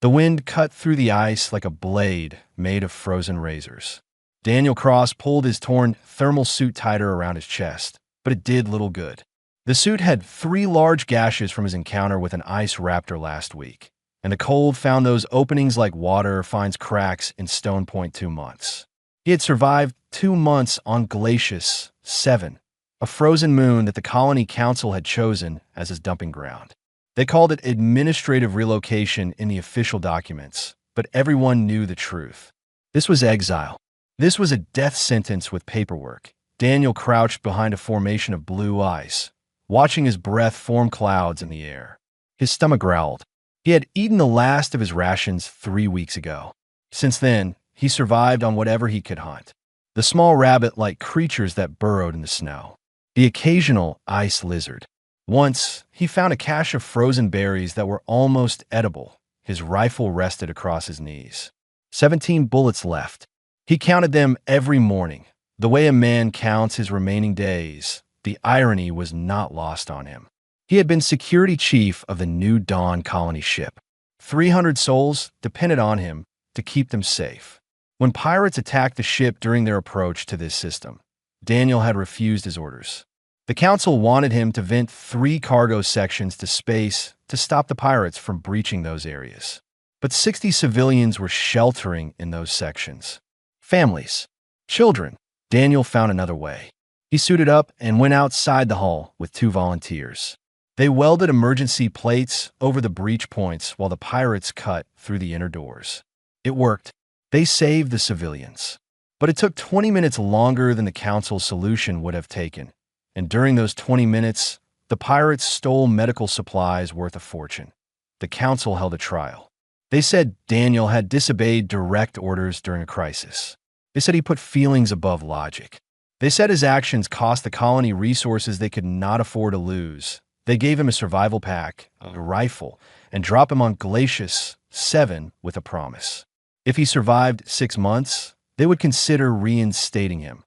The wind cut through the ice like a blade made of frozen razors. Daniel Cross pulled his torn thermal suit tighter around his chest, but it did little good. The suit had 3 large gashes from his encounter with an ice raptor last week, and the cold found those openings like water finds cracks in Stone Point 2 months. He had survived 2 months on Glacius 7, a frozen moon that the Colony Council had chosen as his dumping ground. They called it administrative relocation in the official documents, but everyone knew the truth. This was exile. This was a death sentence with paperwork. Daniel crouched behind a formation of blue ice, watching his breath form clouds in the air. His stomach growled. He had eaten the last of his rations 3 weeks ago. Since then, he survived on whatever he could hunt. The small rabbit-like creatures that burrowed in the snow. The occasional ice lizard. Once, he found a cache of frozen berries that were almost edible. His rifle rested across his knees. 17 bullets left. He counted them every morning, the way a man counts his remaining days. The irony was not lost on him. He had been security chief of the New Dawn colony ship. 300 souls depended on him to keep them safe. When pirates attacked the ship during their approach to this system, Daniel had refused his orders. The council wanted him to vent 3 cargo sections to space to stop the pirates from breaching those areas. But 60 civilians were sheltering in those sections. Families. Children. Daniel found another way. He suited up and went outside the hull with 2 volunteers. They welded emergency plates over the breach points while the pirates cut through the inner doors. It worked. They saved the civilians. But it took 20 minutes longer than the council's solution would have taken. And during those 20 minutes, the pirates stole medical supplies worth a fortune. The council held a trial. They said Daniel had disobeyed direct orders during a crisis. They said he put feelings above logic. They said his actions cost the colony resources they could not afford to lose. They gave him a survival pack, a rifle, and dropped him on Glacius 7 with a promise. If he survived 6 months, they would consider reinstating him.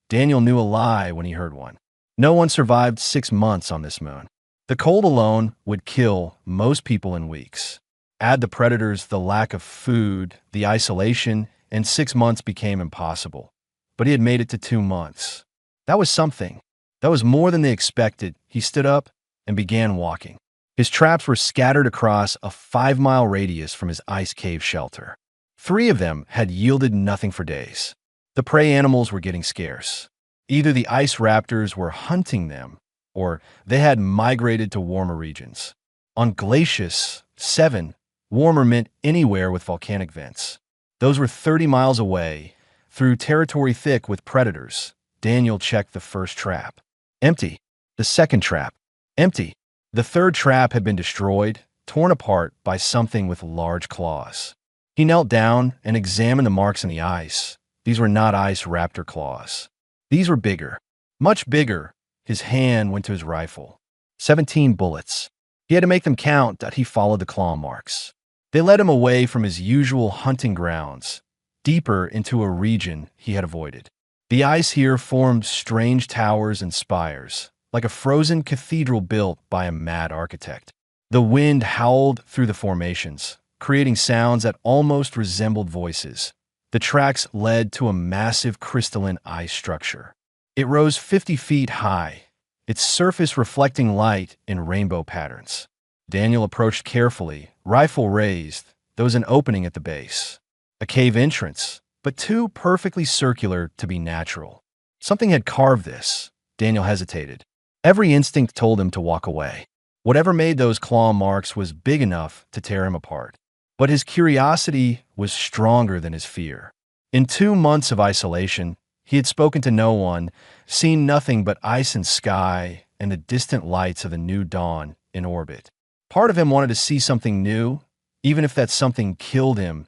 Daniel knew a lie when he heard one. No one survived 6 months on this moon. The cold alone would kill most people in weeks. Add the predators, the lack of food, the isolation, and 6 months became impossible. But he had made it to 2 months. That was something. That was more than they expected. He stood up and began walking. His traps were scattered across a 5-mile radius from his ice cave shelter. 3 of them had yielded nothing for days. The prey animals were getting scarce. Either the ice raptors were hunting them, or they had migrated to warmer regions. On Glacius 7, warmer meant anywhere with volcanic vents. Those were 30 miles away, through territory thick with predators. Daniel checked the first trap. Empty. The second trap. Empty. The third trap had been destroyed, torn apart by something with large claws. He knelt down and examined the marks in the ice. These were not ice raptor claws. These were bigger. Much bigger. His hand went to his rifle. 17 bullets. He had to make them count that he followed the claw marks. They led him away from his usual hunting grounds, deeper into a region he had avoided. The ice here formed strange towers and spires, like a frozen cathedral built by a mad architect. The wind howled through the formations, creating sounds that almost resembled voices. The tracks led to a massive crystalline ice structure. It rose 50 feet high, its surface reflecting light in rainbow patterns. Daniel approached carefully, rifle raised. There was an opening at the base. A cave entrance, but too perfectly circular to be natural. Something had carved this. Daniel hesitated. Every instinct told him to walk away. Whatever made those claw marks was big enough to tear him apart. But his curiosity was stronger than his fear. In 2 months of isolation, he had spoken to no one, seen nothing but ice and sky and the distant lights of the new dawn in orbit. Part of him wanted to see something new, even if that something killed him.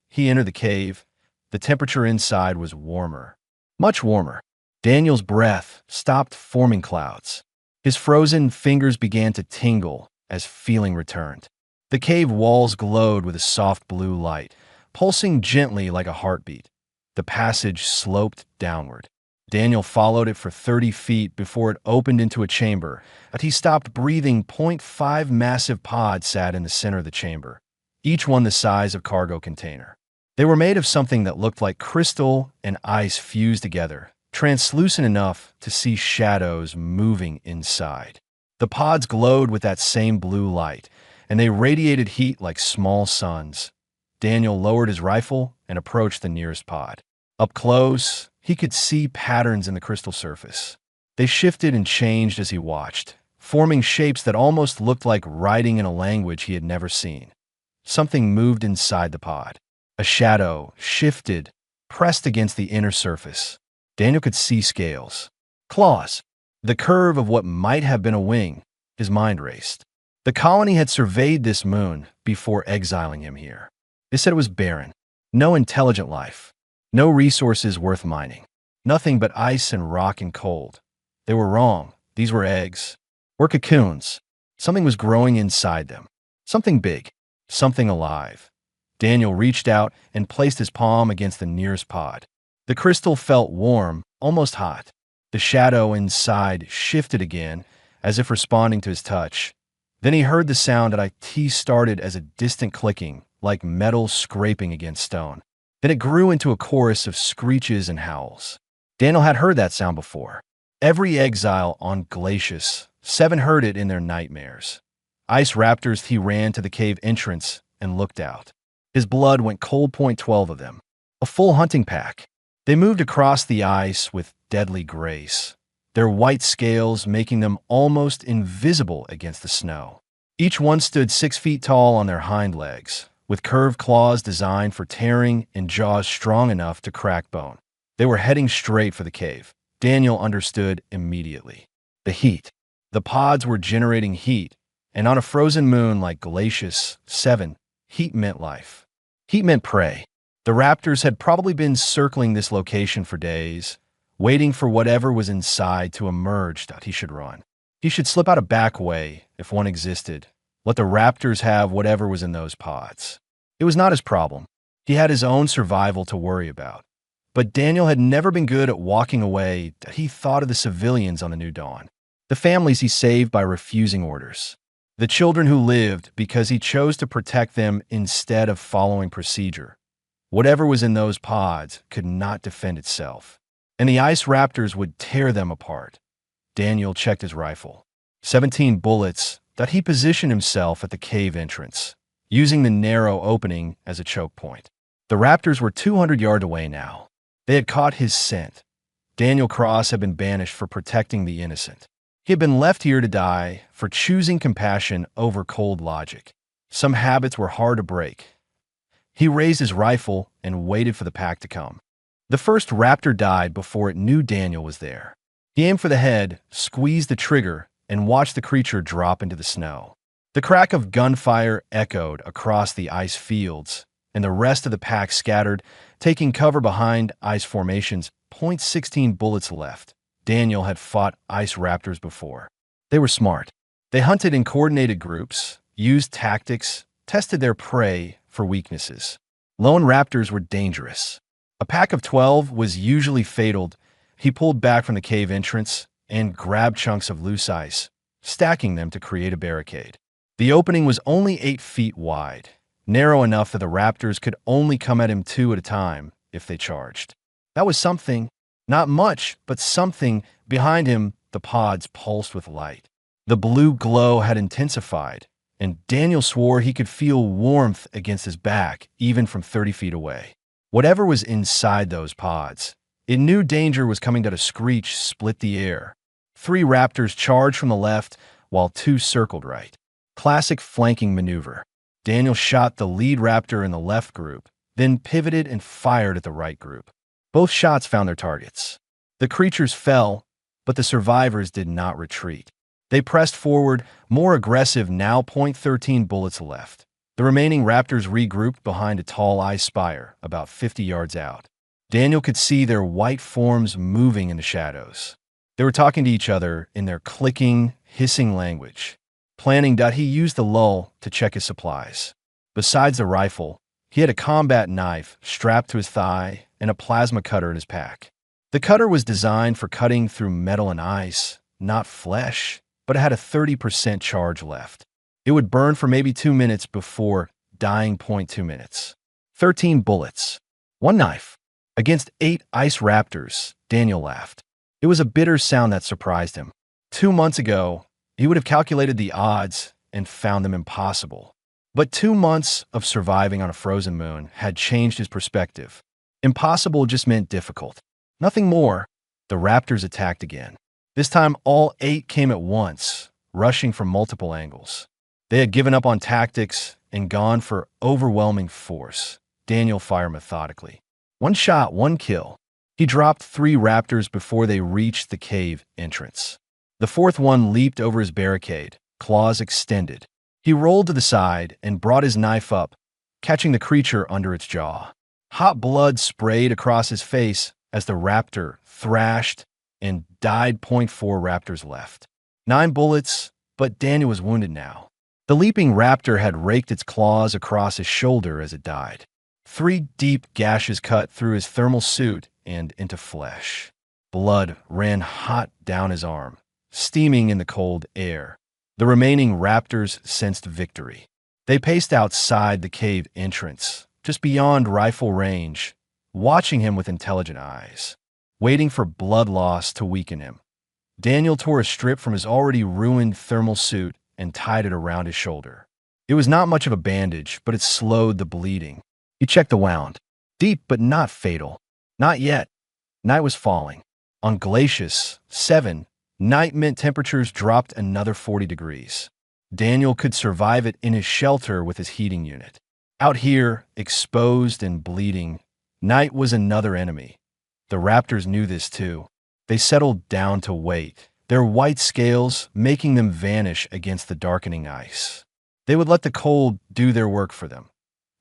He entered the cave. The temperature inside was warmer, much warmer. Daniel's breath stopped forming clouds. His frozen fingers began to tingle as feeling returned. The cave walls glowed with a soft blue light, pulsing gently like a heartbeat. The passage sloped downward. Daniel followed it for 30 feet before it opened into a chamber. As he stopped breathing, 0.5 massive pods sat in the center of the chamber. each one the size of a cargo container. They were made of something that looked like crystal and ice fused together, translucent enough to see shadows moving inside. The pods glowed with that same blue light, and they radiated heat like small suns. Daniel lowered his rifle and approached the nearest pod. Up close, he could see patterns in the crystal surface. They shifted and changed as he watched, forming shapes that almost looked like writing in a language he had never seen. Something moved inside the pod. A shadow shifted, pressed against the inner surface. Daniel could see scales, claws, the curve of what might have been a wing. His mind raced. The colony had surveyed this moon before exiling him here. They said it was barren, no intelligent life, no resources worth mining, nothing but ice and rock and cold. They were wrong. These were eggs, or cocoons. Something was growing inside them. Something big, something alive. Daniel reached out and placed his palm against the nearest pod. The crystal felt warm, almost hot. The shadow inside shifted again, as if responding to his touch. Then he heard the sound that IT started as a distant clicking, like metal scraping against stone. Then it grew into a chorus of screeches and howls. Daniel had heard that sound before. Every exile on Glacius, 7 heard it in their nightmares. Ice raptors, he ran to the cave entrance and looked out. His blood went cold. 12 of them. A full hunting pack. They moved across the ice with deadly grace, their white scales making them almost invisible against the snow. Each one stood 6 feet tall on their hind legs, with curved claws designed for tearing and jaws strong enough to crack bone. They were heading straight for the cave. Daniel understood immediately. The heat. The pods were generating heat, and on a frozen moon like Glacius 7, heat meant life. Heat meant prey. The raptors had probably been circling this location for days, waiting for whatever was inside to emerge. He should run. He should slip out a back way, if one existed. Let the raptors have whatever was in those pods. It was not his problem. He had his own survival to worry about. But Daniel had never been good at walking away. He thought of the civilians on the New Dawn, the families he saved by refusing orders, the children who lived because he chose to protect them instead of following procedure. Whatever was in those pods could not defend itself, and the ice raptors would tear them apart. Daniel checked his rifle. 17 bullets. That he positioned himself at the cave entrance, using the narrow opening as a choke point. The raptors were 200 yards away now. They had caught his scent. Daniel Cross had been banished for protecting the innocent. He had been left here to die for choosing compassion over cold logic. Some habits were hard to break. He raised his rifle and waited for the pack to come. The first raptor died before it knew Daniel was there. He aimed for the head, squeezed the trigger, and watched the creature drop into the snow. The crack of gunfire echoed across the ice fields, and the rest of the pack scattered, taking cover behind ice formations. 16 bullets left. Daniel had fought ice raptors before. They were smart. They hunted in coordinated groups, used tactics, tested their prey for weaknesses. Lone raptors were dangerous. A pack of 12 was usually fatal. He pulled back from the cave entrance and grabbed chunks of loose ice, stacking them to create a barricade. The opening was only 8 feet wide, narrow enough that the raptors could only come at him 2 at a time if they charged. That was something. Not much, but something. Behind him, the pods pulsed with light. The blue glow had intensified, and Daniel swore he could feel warmth against his back, even from 30 feet away. Whatever was inside those pods, it knew danger was coming. A screech split the air. 3 raptors charged from the left, while 2 circled right. Classic flanking maneuver. Daniel shot the lead raptor in the left group, then pivoted and fired at the right group. Both shots found their targets. The creatures fell, but the survivors did not retreat. They pressed forward, more aggressive now. 13 bullets left. The remaining raptors regrouped behind a tall ice spire, about 50 yards out. Daniel could see their white forms moving in the shadows. They were talking to each other in their clicking, hissing language, planning. He used the lull to check his supplies. Besides the rifle, he had a combat knife strapped to his thigh and a plasma cutter in his pack. The cutter was designed for cutting through metal and ice, not flesh, but it had a 30% charge left. It would burn for maybe 2 minutes before dying 0.2 minutes. 13 bullets. One knife. Against 8 ice raptors, Daniel laughed. It was a bitter sound that surprised him. 2 months ago, he would have calculated the odds and found them impossible. But 2 months of surviving on a frozen moon had changed his perspective. Impossible just meant difficult. Nothing more. The raptors attacked again. This time, all 8 came at once, rushing from multiple angles. They had given up on tactics and gone for overwhelming force. Daniel fired methodically. One shot, one kill. He dropped 3 raptors before they reached the cave entrance. The 4th one leaped over his barricade, claws extended. He rolled to the side and brought his knife up, catching the creature under its jaw. Hot blood sprayed across his face as the raptor thrashed and died. 0.4 raptors left. 9 bullets, but Daniel was wounded now. The leaping raptor had raked its claws across his shoulder as it died. 3 deep gashes cut through his thermal suit and into flesh. Blood ran hot down his arm, steaming in the cold air. The remaining raptors sensed victory. They paced outside the cave entrance, just beyond rifle range, watching him with intelligent eyes, waiting for blood loss to weaken him. Daniel tore a strip from his already ruined thermal suit and tied it around his shoulder. It was not much of a bandage, but it slowed the bleeding. He checked the wound. Deep, but not fatal. Not yet. Night was falling. On Glacius 7, night meant temperatures dropped another 40 degrees. Daniel could survive it in his shelter with his heating unit. Out here, exposed and bleeding, night was another enemy. The raptors knew this too. They settled down to wait, their white scales making them vanish against the darkening ice. They would let the cold do their work for them.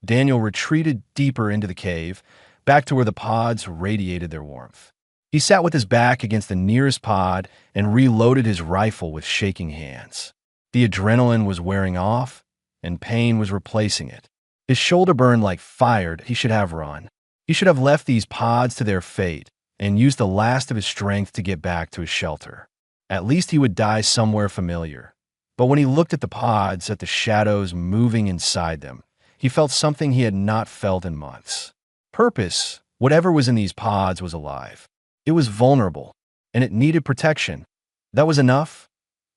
Daniel retreated deeper into the cave, back to where the pods radiated their warmth. He sat with his back against the nearest pod and reloaded his rifle with shaking hands. The adrenaline was wearing off, and pain was replacing it. His shoulder burned like fire. He should have run. He should have left these pods to their fate and used the last of his strength to get back to his shelter. At least he would die somewhere familiar. But when he looked at the pods, at the shadows moving inside them, he felt something he had not felt in months. Purpose, whatever was in these pods, was alive. It was vulnerable, and it needed protection. That was enough.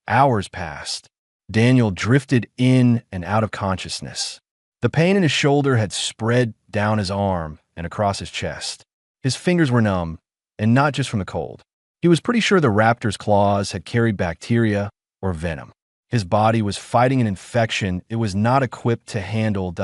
Hours passed. Daniel drifted in and out of consciousness. The pain in his shoulder had spread down his arm and across his chest. His fingers were numb, and not just from the cold. He was pretty sure the raptor's claws had carried bacteria or venom. His body was fighting an infection it was not equipped to handle.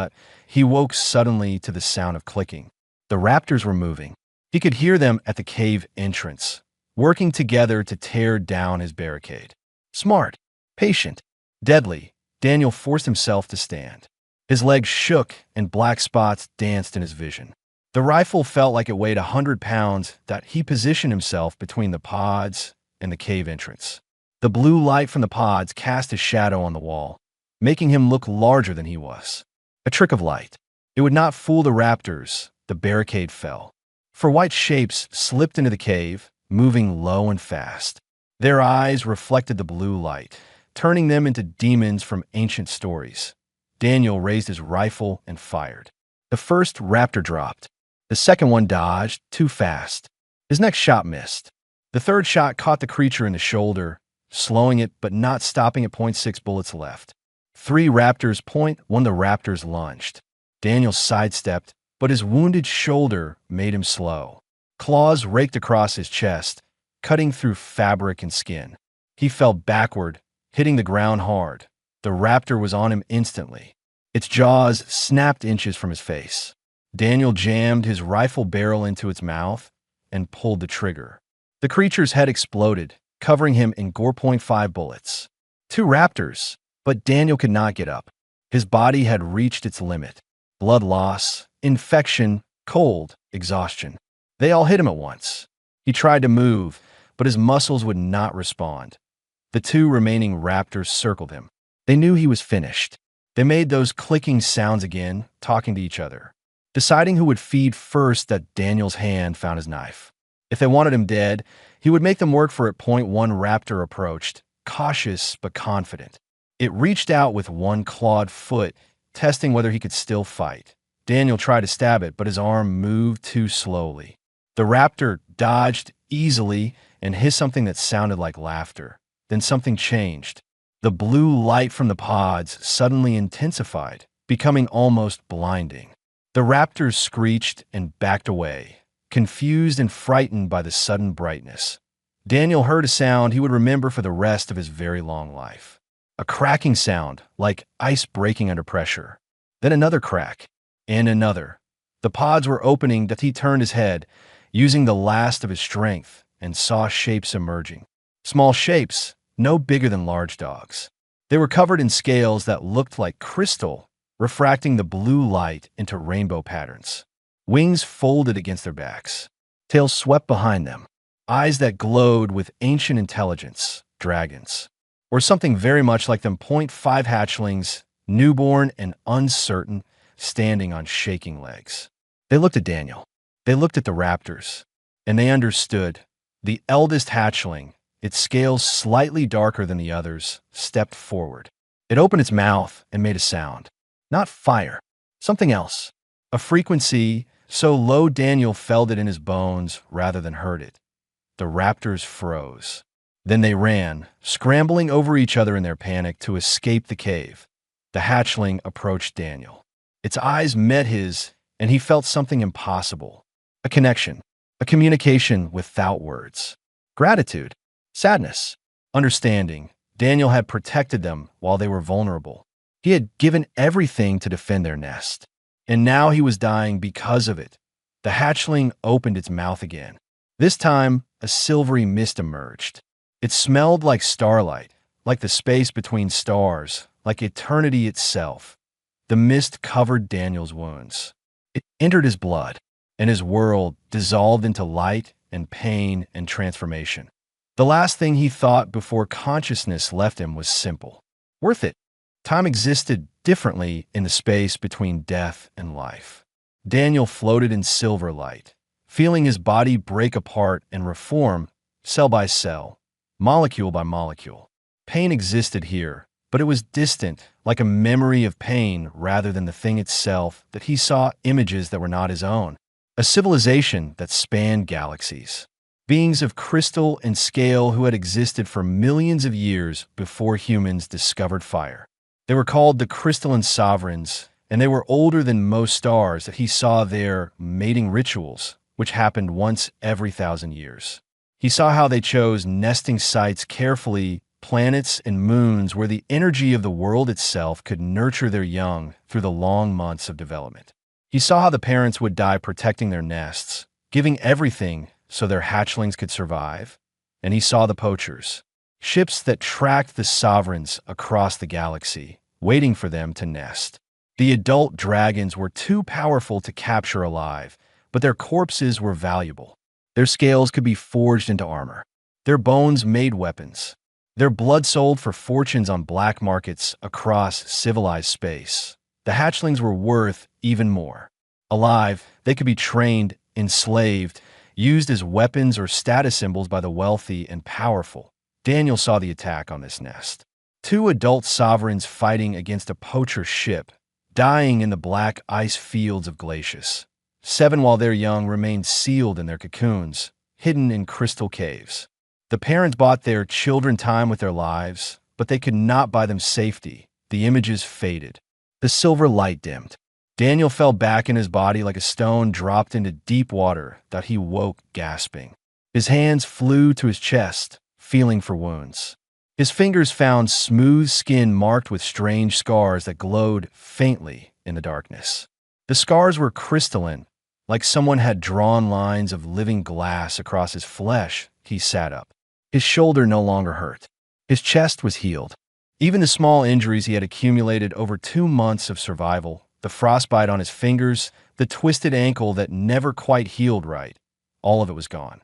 He woke suddenly to the sound of clicking. The raptors were moving. He could hear them at the cave entrance, working together to tear down his barricade. Smart, patient, deadly, Daniel forced himself to stand. His legs shook and black spots danced in his vision. The rifle felt like it weighed 100 pounds. He positioned himself between the pods and the cave entrance. The blue light from the pods cast a shadow on the wall, making him look larger than he was. A trick of light. It would not fool the raptors. The barricade fell. For white shapes slipped into the cave, moving low and fast. Their eyes reflected the blue light, turning them into demons from ancient stories. Daniel raised his rifle and fired. The first raptor dropped. The second one dodged, too fast. His next shot missed. The third shot caught the creature in the shoulder, slowing it but not stopping at 0.6 bullets left. 3 raptors. 0.1 the raptors lunged. Daniel sidestepped, but his wounded shoulder made him slow. Claws raked across his chest, cutting through fabric and skin. He fell backward, hitting the ground hard. The raptor was on him instantly. Its jaws snapped inches from his face. Daniel jammed his rifle barrel into its mouth and pulled the trigger. The creature's head exploded, covering him in gore. 0.5 bullets. 2 raptors, but Daniel could not get up. His body had reached its limit. Blood loss, infection, cold, exhaustion. They all hit him at once. He tried to move, but his muscles would not respond. The 2 remaining raptors circled him. They knew he was finished. They made those clicking sounds again, talking to each other. Deciding who would feed first, that Daniel's hand found his knife. If they wanted him dead, he would make them work for it. 0.1 raptor approached, cautious but confident. It reached out with one clawed foot, testing whether he could still fight. Daniel tried to stab it, but his arm moved too slowly. The raptor dodged easily and hissed something that sounded like laughter. Then something changed. The blue light from the pods suddenly intensified, becoming almost blinding. The raptors screeched and backed away, confused and frightened by the sudden brightness. Daniel heard a sound he would remember for the rest of his very long life. A cracking sound, like ice breaking under pressure. Then another crack, and another. The pods were opening as he turned his head, using the last of his strength, and saw shapes emerging. Small shapes, no bigger than large dogs. They were covered in scales that looked like crystal, refracting the blue light into rainbow patterns. Wings folded against their backs. Tails swept behind them. Eyes that glowed with ancient intelligence, dragons. Or something very much like them. 0.5 hatchlings, newborn and uncertain, standing on shaking legs. They looked at Daniel. They looked at the raptors. And they understood. The eldest hatchling, its scales slightly darker than the others, stepped forward. It opened its mouth and made a sound. Not fire. Something else. A frequency so low Daniel felt it in his bones rather than heard it. The raptors froze. Then they ran, scrambling over each other in their panic to escape the cave. The hatchling approached Daniel. Its eyes met his, and he felt something impossible. A connection, a communication without words. Gratitude, sadness, understanding. Daniel had protected them while they were vulnerable. He had given everything to defend their nest. And now he was dying because of it. The hatchling opened its mouth again. This time, a silvery mist emerged. It smelled like starlight, like the space between stars, like eternity itself. The mist covered Daniel's wounds. It entered his blood, and his world dissolved into light and pain and transformation. The last thing he thought before consciousness left him was simple. Worth it. Time existed differently in the space between death and life. Daniel floated in silver light, feeling his body break apart and reform, cell by cell, molecule by molecule. Pain existed here, but it was distant, like a memory of pain rather than the thing itself, that he saw images that were not his own. A civilization that spanned galaxies. Beings of crystal and scale who had existed for millions of years before humans discovered fire. They were called the crystalline sovereigns, and they were older than most stars that he saw their mating rituals, which happened once every 1,000 years. He saw how they chose nesting sites carefully, planets and moons where the energy of the world itself could nurture their young through the long months of development. He saw how the parents would die protecting their nests, giving everything so their hatchlings could survive. And he saw the poachers, ships that tracked the sovereigns across the galaxy, waiting for them to nest. The adult dragons were too powerful to capture alive, but their corpses were valuable. Their scales could be forged into armor. Their bones made weapons. Their blood sold for fortunes on black markets across civilized space. The hatchlings were worth even more. Alive, they could be trained, enslaved, used as weapons or status symbols by the wealthy and powerful. Daniel saw the attack on this nest. 2 adult sovereigns fighting against a poacher ship, dying in the black ice fields of Glacius. 7 while their young remained sealed in their cocoons, hidden in crystal caves. The parents bought their children time with their lives, but they could not buy them safety. The images faded. The silver light dimmed. Daniel fell back in his body like a stone dropped into deep water that he woke gasping. His hands flew to his chest, feeling for wounds. His fingers found smooth skin marked with strange scars that glowed faintly in the darkness. The scars were crystalline, like someone had drawn lines of living glass across his flesh. He sat up. His shoulder no longer hurt. His chest was healed. Even the small injuries he had accumulated over 2 months of survival, the frostbite on his fingers, the twisted ankle that never quite healed right, all of it was gone.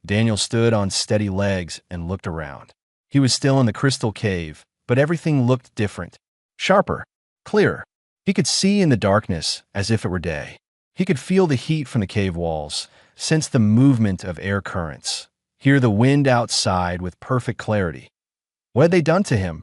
Daniel stood on steady legs and looked around. He was still in the crystal cave, but everything looked different. Sharper, clearer. He could see in the darkness as if it were day. He could feel the heat from the cave walls, sense the movement of air currents, hear the wind outside with perfect clarity. What had they done to him?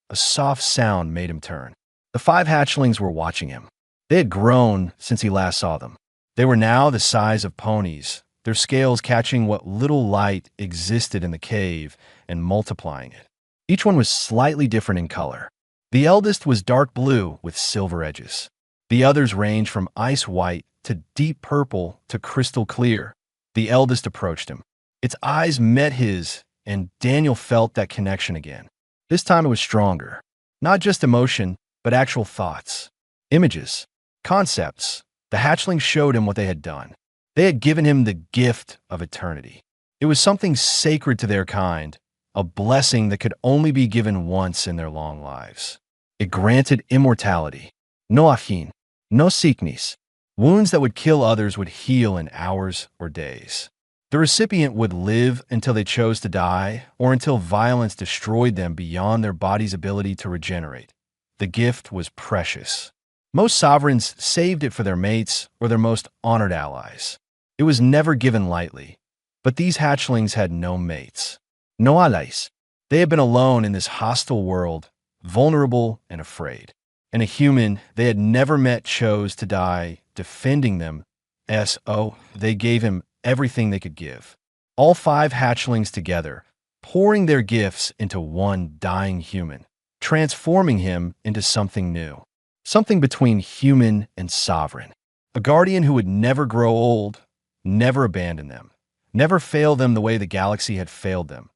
A soft sound made him turn. The 5 hatchlings were watching him. They had grown since he last saw them. They were now the size of ponies, their scales catching what little light existed in the cave and multiplying it. Each one was slightly different in color. The eldest was dark blue with silver edges. The others ranged from ice white to deep purple to crystal clear. The eldest approached him. Its eyes met his, and Daniel felt that connection again. This time it was stronger. Not just emotion, but actual thoughts. Images. Concepts. The hatchlings showed him what they had done. They had given him the gift of eternity. It was something sacred to their kind, a blessing that could only be given once in their long lives. It granted immortality. No afin, no sickness. Wounds that would kill others would heal in hours or days. The recipient would live until they chose to die, or until violence destroyed them beyond their body's ability to regenerate. The gift was precious. Most sovereigns saved it for their mates or their most honored allies. It was never given lightly. But these hatchlings had no mates. No allies. They had been alone in this hostile world, vulnerable and afraid. And a human they had never met chose to die defending them. They gave him everything they could give. All 5 hatchlings together, pouring their gifts into one dying human, transforming him into something new. Something between human and sovereign. A guardian who would never grow old, never abandon them, never fail them the way the galaxy had failed them.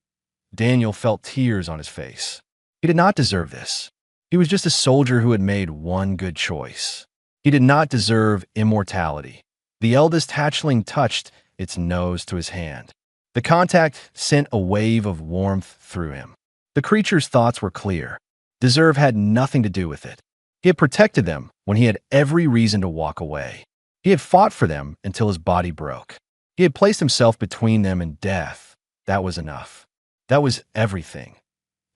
Daniel felt tears on his face. He did not deserve this. He was just a soldier who had made one good choice. He did not deserve immortality. The eldest hatchling touched its nose to his hand. The contact sent a wave of warmth through him. The creature's thoughts were clear. Deserve had nothing to do with it. He had protected them when he had every reason to walk away. He had fought for them until his body broke. He had placed himself between them and death. That was enough. That was everything.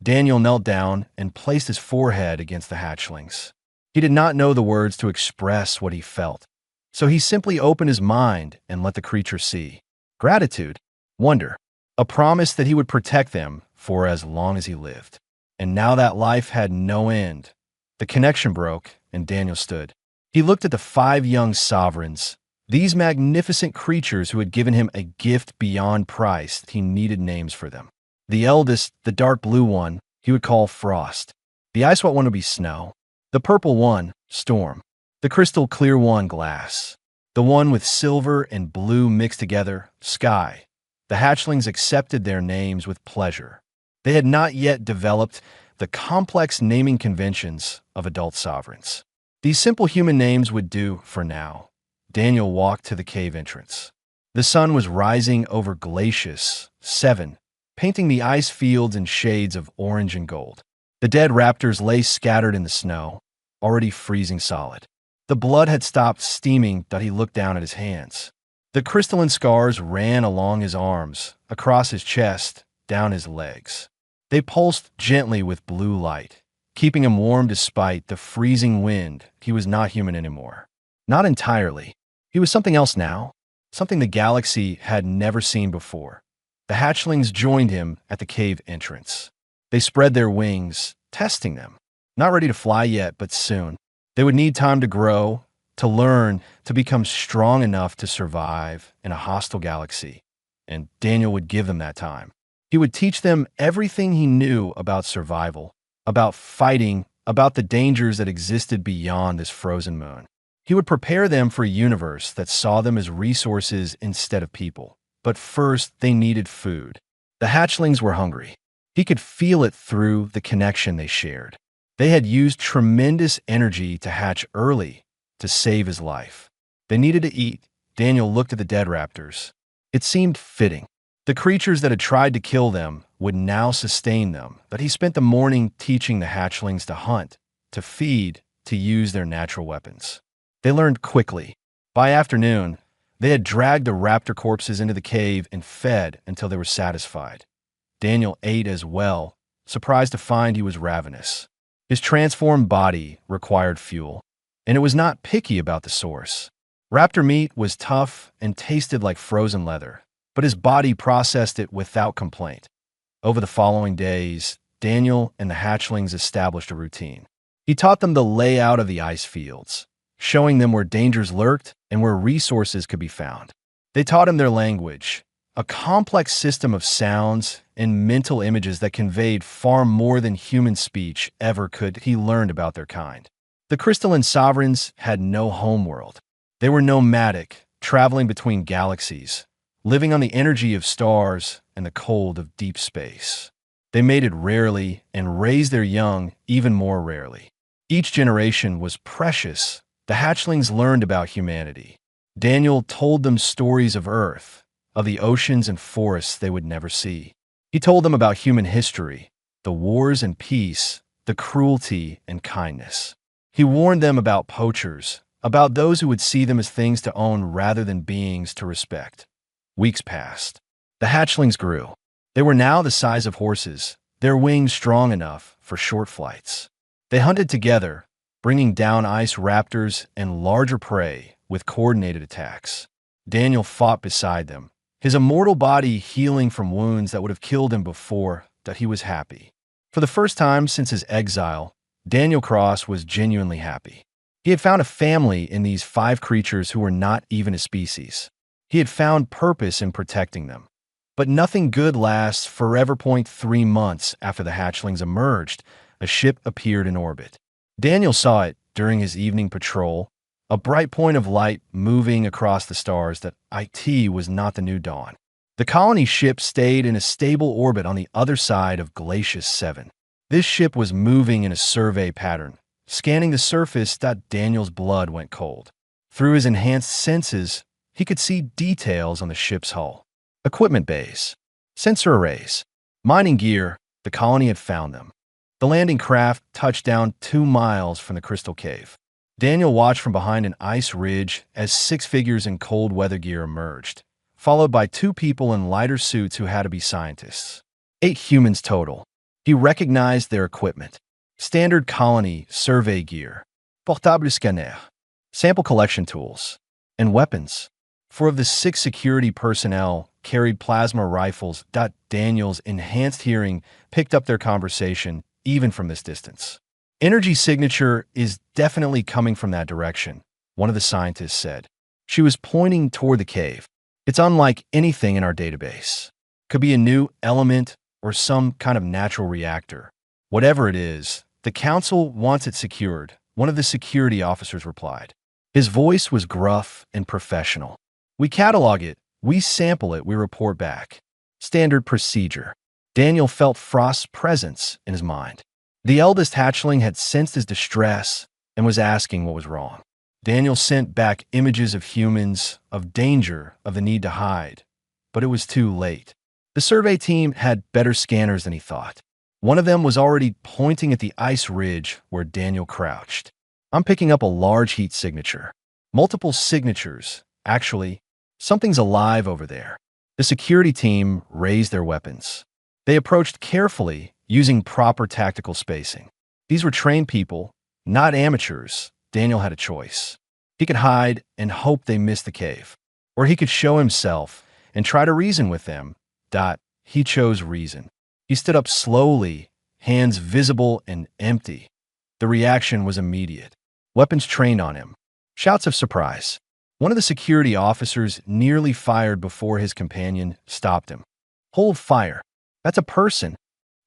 Daniel knelt down and placed his forehead against the hatchlings. He did not know the words to express what he felt, so he simply opened his mind and let the creature see. Gratitude, wonder, a promise that he would protect them for as long as he lived. And now that life had no end. The connection broke, and Daniel stood. He looked at the 5 young sovereigns, these magnificent creatures who had given him a gift beyond price. He needed names for them. The eldest, the dark blue one, he would call Frost. The ice white one would be Snow. The purple one, Storm. The crystal clear one, Glass. The one with silver and blue mixed together, Sky. The hatchlings accepted their names with pleasure. They had not yet developed the complex naming conventions of adult sovereigns. These simple human names would do for now. Daniel walked to the cave entrance. The sun was rising over Glacius 7, painting the ice fields in shades of orange and gold. The dead raptors lay scattered in the snow, already freezing solid. The blood had stopped steaming, but he looked down at his hands. The crystalline scars ran along his arms, across his chest, down his legs. They pulsed gently with blue light, keeping him warm despite the freezing wind. He was not human anymore. Not entirely. He was something else now, something the galaxy had never seen before. The hatchlings joined him at the cave entrance. They spread their wings, testing them. Not ready to fly yet, but soon. They would need time to grow, to learn, to become strong enough to survive in a hostile galaxy. And Daniel would give them that time. He would teach them everything he knew about survival, about fighting, about the dangers that existed beyond this frozen moon. He would prepare them for a universe that saw them as resources instead of people. But first, they needed food. The hatchlings were hungry. He could feel it through the connection they shared. They had used tremendous energy to hatch early to save his life. They needed to eat. Daniel looked at the dead raptors. It seemed fitting. The creatures that had tried to kill them would now sustain them, but he spent the morning teaching the hatchlings to hunt, to feed, to use their natural weapons. They learned quickly. By afternoon, they had dragged the raptor corpses into the cave and fed until they were satisfied. Daniel ate as well, surprised to find he was ravenous. His transformed body required fuel, and it was not picky about the source. Raptor meat was tough and tasted like frozen leather, but his body processed it without complaint. Over the following days, Daniel and the hatchlings established a routine. He taught them the layout of the ice fields, showing them where dangers lurked and where resources could be found. They taught him their language, a complex system of sounds and mental images that conveyed far more than human speech ever could. He learned about their kind. The crystalline sovereigns had no homeworld. They were nomadic, traveling between galaxies, living on the energy of stars and the cold of deep space. They mated rarely and raised their young even more rarely. Each generation was precious. The hatchlings learned about humanity. Daniel told them stories of Earth, of the oceans and forests they would never see. He told them about human history, the wars and peace, the cruelty and kindness. He warned them about poachers, about those who would see them as things to own rather than beings to respect. Weeks passed. The hatchlings grew. They were now the size of horses, their wings strong enough for short flights. They hunted together, bringing down ice raptors and larger prey with coordinated attacks. Daniel fought beside them, his immortal body healing from wounds that would have killed him before that he was happy. For the first time since his exile, Daniel Cross was genuinely happy. He had found a family in these 5 creatures who were not even a species. He had found purpose in protecting them. But nothing good lasts forever. 3 months after the hatchlings emerged, a ship appeared in orbit. Daniel saw it during his evening patrol, a bright point of light moving across the stars that it was not the new dawn. The colony ship stayed in a stable orbit on the other side of Glacius 7. This ship was moving in a survey pattern, scanning the surface. Daniel's blood went cold. Through his enhanced senses, he could see details on the ship's hull. Equipment bays, sensor arrays, mining gear. The colony had found them. The landing craft touched down 2 miles from the crystal cave. Daniel watched from behind an ice ridge as 6 figures in cold weather gear emerged, followed by 2 people in lighter suits who had to be scientists. 8 humans total. He recognized their equipment. Standard colony survey gear, portable scanner, sample collection tools, and weapons. 4 of the 6 security personnel carried plasma rifles. Daniel's enhanced hearing picked up their conversation, even from this distance. Energy signature is definitely coming from that direction, one of the scientists said. She was pointing toward the cave. It's unlike anything in our database. Could be a new element or some kind of natural reactor. Whatever it is, the council wants it secured, one of the security officers replied. His voice was gruff and professional. We catalog it, we sample it, we report back. Standard procedure. Daniel felt Frost's presence in his mind. The eldest hatchling had sensed his distress and was asking what was wrong. Daniel sent back images of humans, of danger, of the need to hide. But it was too late. The survey team had better scanners than he thought. One of them was already pointing at the ice ridge where Daniel crouched. I'm picking up a large heat signature. Multiple signatures. Actually, something's alive over there. The security team raised their weapons. They approached carefully, using proper tactical spacing. These were trained people, not amateurs. Daniel had a choice. He could hide and hope they missed the cave, or he could show himself and try to reason with them. He chose reason. He stood up slowly, hands visible and empty. The reaction was immediate. Weapons trained on him. Shouts of surprise. One of the security officers nearly fired before his companion stopped him. Hold fire. That's a person.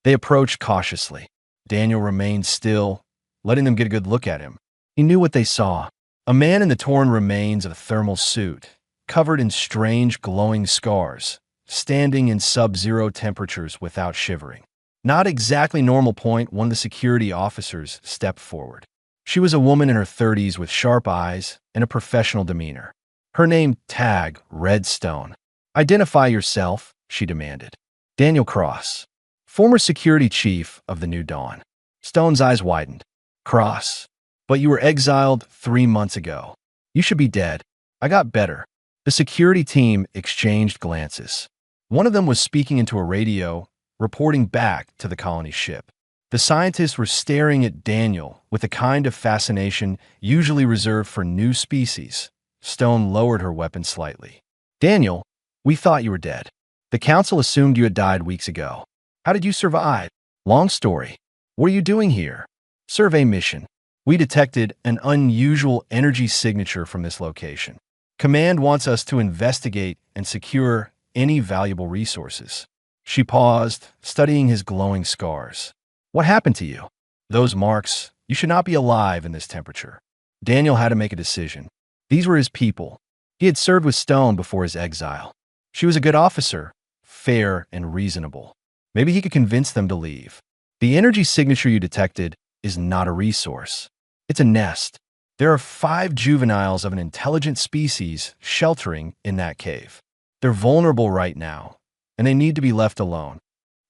They approached cautiously. Daniel remained still, letting them get a good look at him. He knew what they saw. A man in the torn remains of a thermal suit, covered in strange glowing scars, standing in sub-zero temperatures without shivering. Not exactly normal. One of the security officers stepped forward. She was a woman in her 30s with sharp eyes and a professional demeanor. Her name tag, Redstone. Identify yourself, she demanded. Daniel Cross, former security chief of the New Dawn. Stone's eyes widened. Cross, but you were exiled 3 months ago. You should be dead. I got better. The security team exchanged glances. One of them was speaking into a radio, reporting back to the colony ship. The scientists were staring at Daniel with a kind of fascination usually reserved for new species. Stone lowered her weapon slightly. Daniel, we thought you were dead. The council assumed you had died weeks ago. How did you survive? Long story. What are you doing here? Survey mission. We detected an unusual energy signature from this location. Command wants us to investigate and secure any valuable resources. She paused, studying his glowing scars. What happened to you? Those marks. You should not be alive in this temperature. Daniel had to make a decision. These were his people. He had served with Stone before his exile. She was a good officer, fair and reasonable. Maybe he could convince them to leave. The energy signature you detected is not a resource. It's a nest. There are 5 juveniles of an intelligent species sheltering in that cave. They're vulnerable right now, and they need to be left alone.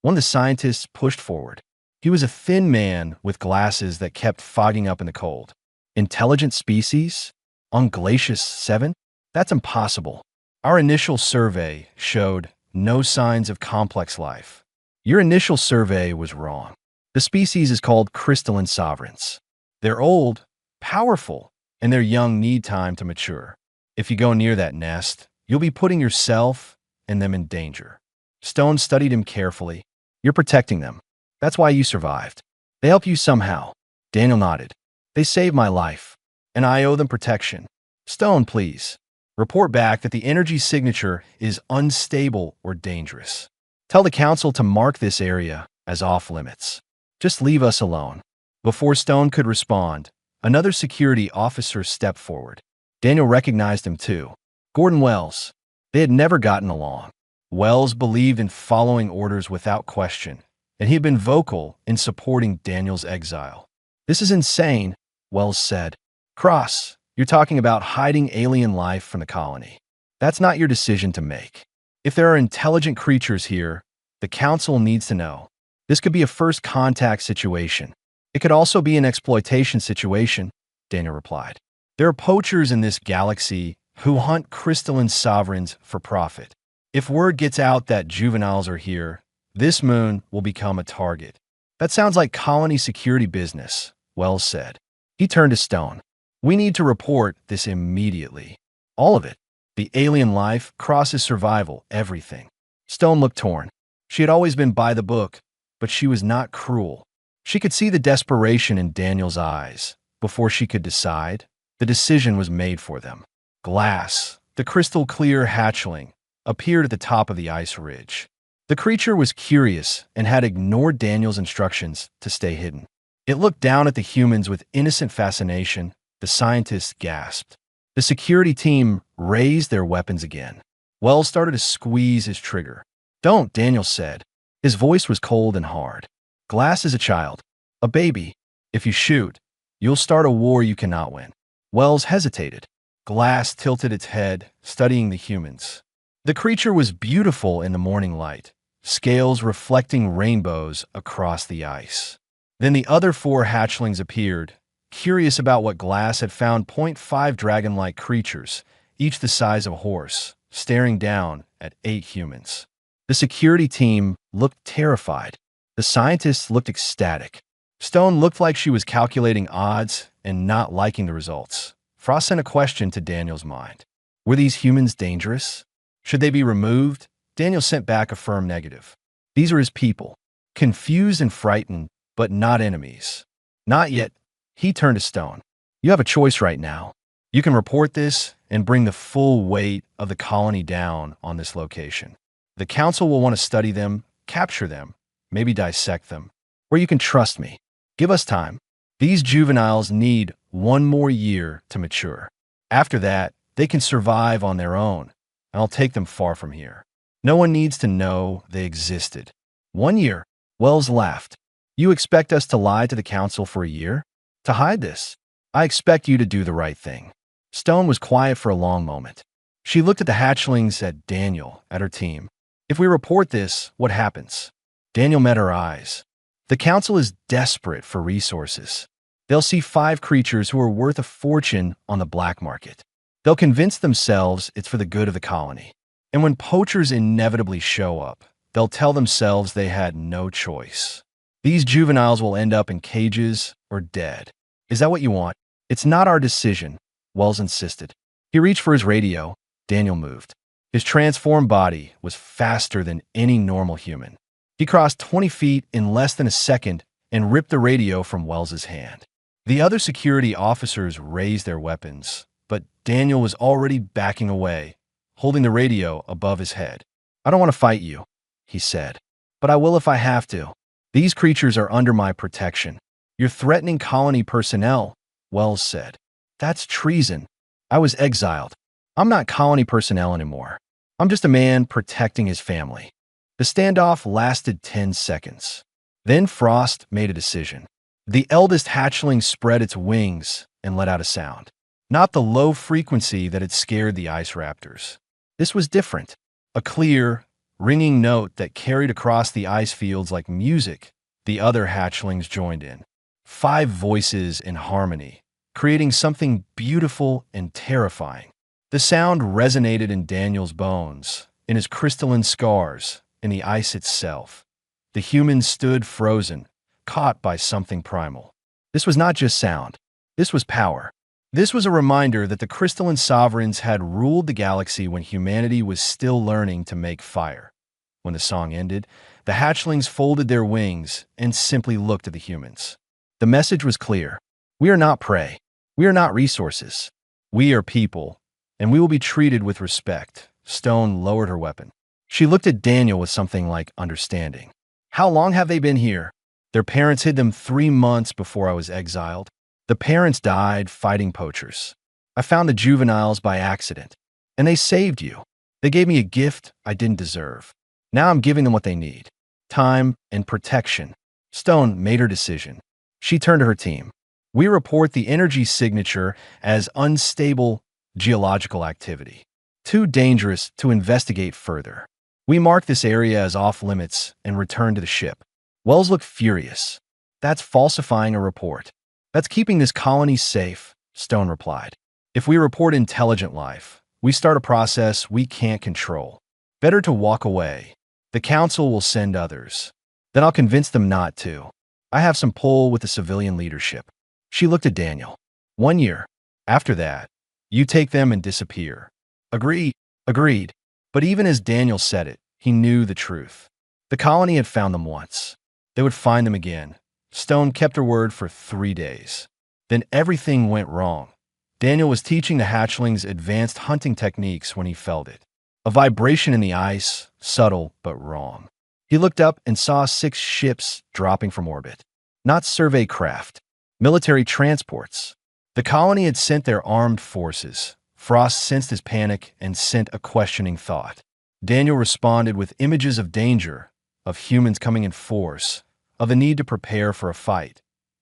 One of the scientists pushed forward. He was a thin man with glasses that kept fogging up in the cold. Intelligent species? On Glacius 7? That's impossible. Our initial survey showed no signs of complex life. Your initial survey was wrong. The species is called crystalline sovereigns. They're old, powerful, and their young need time to mature. If you go near that nest, you'll be putting yourself and them in danger. Stone studied him carefully. You're protecting them. That's why you survived. They help you somehow. Daniel nodded. They saved my life, and I owe them protection. Stone, please. Report back that the energy signature is unstable or dangerous. Tell the council to mark this area as off-limits. Just leave us alone. Before Stone could respond, another security officer stepped forward. Daniel recognized him too. Gordon Wells. They had never gotten along. Wells believed in following orders without question, and he had been vocal in supporting Daniel's exile. This is insane, Wells said. Cross, you're talking about hiding alien life from the colony. That's not your decision to make. If there are intelligent creatures here, the council needs to know. This could be a first contact situation. It could also be an exploitation situation, Daniel replied. There are poachers in this galaxy who hunt crystalline sovereigns for profit. If word gets out that juveniles are here, this moon will become a target. That sounds like colony security business, Wells said. He turned to Stone. We need to report this immediately. All of it. The alien life, Cross's survival, everything. Stone looked torn. She had always been by the book, but she was not cruel. She could see the desperation in Daniel's eyes. Before she could decide, the decision was made for them. Glass, the crystal-clear hatchling, appeared at the top of the ice ridge. The creature was curious and had ignored Daniel's instructions to stay hidden. It looked down at the humans with innocent fascination. The scientists gasped. The security team raised their weapons again. Wells started to squeeze his trigger. Don't, Daniel said. His voice was cold and hard. Glass is a child, a baby. If you shoot, you'll start a war you cannot win. Wells hesitated. Glass tilted its head, studying the humans. The creature was beautiful in the morning light, scales reflecting rainbows across the ice. Then the other 4 hatchlings appeared, curious about what Glass had found. 0.5 dragon-like creatures, each the size of a horse, staring down at 8 humans. The security team looked terrified. The scientists looked ecstatic. Stone looked like she was calculating odds and not liking the results. Frost sent a question to Daniel's mind. Were these humans dangerous? Should they be removed? Daniel sent back a firm negative. These are his people, confused and frightened, but not enemies. Not yet. He turned to Stone. You have a choice right now. You can report this and bring the full weight of the colony down on this location. The council will want to study them, capture them, maybe dissect them. Or you can trust me. Give us time. These juveniles need 1 more year to mature. After that, they can survive on their own, and I'll take them far from here. No one needs to know they existed. 1 year. Wells laughed. You expect us to lie to the council for a year? To hide this? I expect you to do the right thing. Stone was quiet for a long moment. She looked at the hatchlings, at Daniel, at her team. If we report this, what happens? Daniel met her eyes. The council is desperate for resources. They'll see 5 creatures who are worth a fortune on the black market. They'll convince themselves it's for the good of the colony. And when poachers inevitably show up, they'll tell themselves they had no choice. These juveniles will end up in cages or dead. Is that what you want? It's not our decision, Wells insisted. He reached for his radio. Daniel moved. His transformed body was faster than any normal human. He crossed 20 feet in less than a second and ripped the radio from Wells's hand. The other security officers raised their weapons, but Daniel was already backing away, holding the radio above his head. "I don't want to fight you," he said, "but I will if I have to. These creatures are under my protection." "You're threatening colony personnel," Wells said. "That's treason. I was exiled. I'm not colony personnel anymore. I'm just a man protecting his family." The standoff lasted 10 seconds. Then Frost made a decision. The eldest hatchling spread its wings and let out a sound. Not the low frequency that had scared the ice raptors. This was different. A clear, ringing note that carried across the ice fields like music. The other hatchlings joined in. 5 voices in harmony, creating something beautiful and terrifying. The sound resonated in Daniel's bones, in his crystalline scars, in the ice itself. The humans stood frozen, caught by something primal. This was not just sound. This was power. This was a reminder that the crystalline sovereigns had ruled the galaxy when humanity was still learning to make fire. When the song ended, the hatchlings folded their wings and simply looked at the humans. The message was clear. We are not prey. We are not resources. We are people, and we will be treated with respect. Stone lowered her weapon. She looked at Daniel with something like understanding. "How long have they been here?" "Their parents hid them 3 months before I was exiled. The parents died fighting poachers. I found the juveniles by accident, and they saved you. They gave me a gift I didn't deserve. Now I'm giving them what they need. Time and protection." Stone made her decision. She turned to her team. "We report the energy signature as unstable geological activity. Too dangerous to investigate further. We mark this area as off-limits and return to the ship." Wells looked furious. "That's falsifying a report. That's keeping this colony safe," Stone replied. "If we report intelligent life, we start a process we can't control. Better to walk away. The council will send others. Then I'll convince them not to. I have some pull with the civilian leadership." She looked at Daniel. 1 year. After that, you take them and disappear." Agreed. But even as Daniel said it, he knew the truth. The colony had found them once. They would find them again. Stone kept her word for 3 days. Then everything went wrong. Daniel was teaching the hatchlings advanced hunting techniques when he felt it. A vibration in the ice, subtle but wrong. He looked up and saw 6 ships dropping from orbit. Not survey craft. Military transports. The colony had sent their armed forces. Frost sensed his panic and sent a questioning thought. Daniel responded with images of danger, of humans coming in force, of the need to prepare for a fight.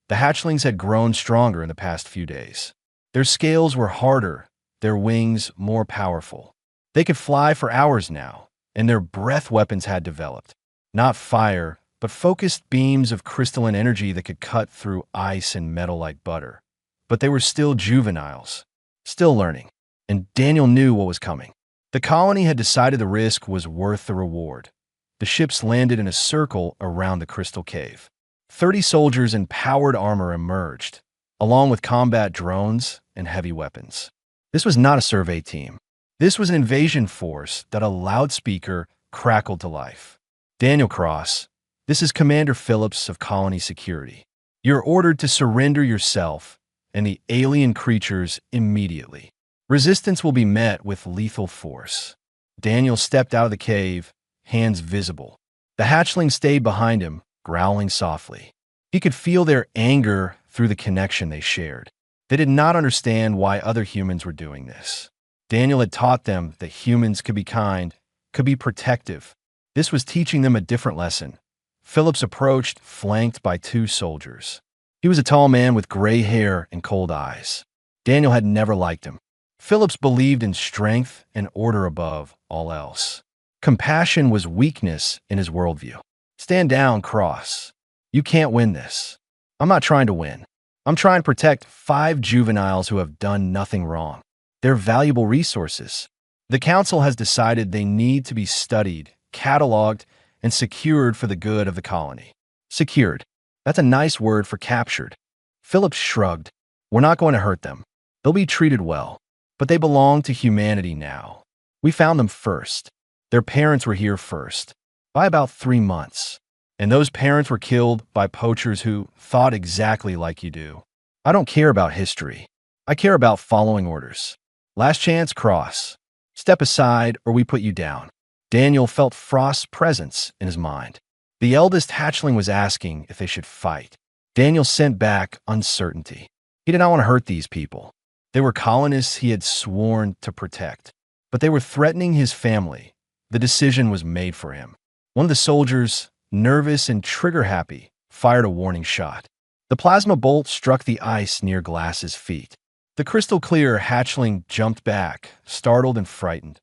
The hatchlings had grown stronger in the past few days. Their scales were harder, their wings more powerful. They could fly for hours now, and their breath weapons had developed. Not fire, but focused beams of crystalline energy that could cut through ice and metal like butter. But they were still juveniles, still learning, and Daniel knew what was coming. The colony had decided the risk was worth the reward. The ships landed in a circle around the crystal cave. 30 soldiers in powered armor emerged, along with combat drones and heavy weapons. This was not a survey team. This was an invasion force that a loudspeaker crackled to life. "Daniel Cross, this is Commander Phillips of Colony Security. You're ordered to surrender yourself and the alien creatures immediately. Resistance will be met with lethal force." Daniel stepped out of the cave, hands visible. The hatchling stayed behind him, growling softly. He could feel their anger through the connection they shared. They did not understand why other humans were doing this. Daniel had taught them that humans could be kind, could be protective. This was teaching them a different lesson. Phillips approached, flanked by 2 soldiers. He was a tall man with gray hair and cold eyes. Daniel had never liked him. Phillips believed in strength and order above all else. Compassion was weakness in his worldview. "Stand down, Cross. You can't win this." "I'm not trying to win. I'm trying to protect 5 juveniles who have done nothing wrong. They're valuable resources. The council has decided they need to be studied, cataloged, and secured for the good of the colony." Secured. That's a nice word for captured. Phillips shrugged. "We're not going to hurt them. They'll be treated well. But they belong to humanity now. We found them first. Their parents were here first. By about 3 months. And those parents were killed by poachers who thought exactly like you do. I don't care about history. I care about following orders. Last chance, cross. Step aside or we put you down. Daniel felt Frost's presence in his mind. The eldest hatchling was asking if they should fight. Daniel sent back uncertainty. He did not want to hurt these people. They were colonists he had sworn to protect. But they were threatening his family. The decision was made for him. One of the soldiers, nervous and trigger-happy, fired a warning shot. The plasma bolt struck the ice near Glass's feet. The crystal-clear hatchling jumped back, startled and frightened.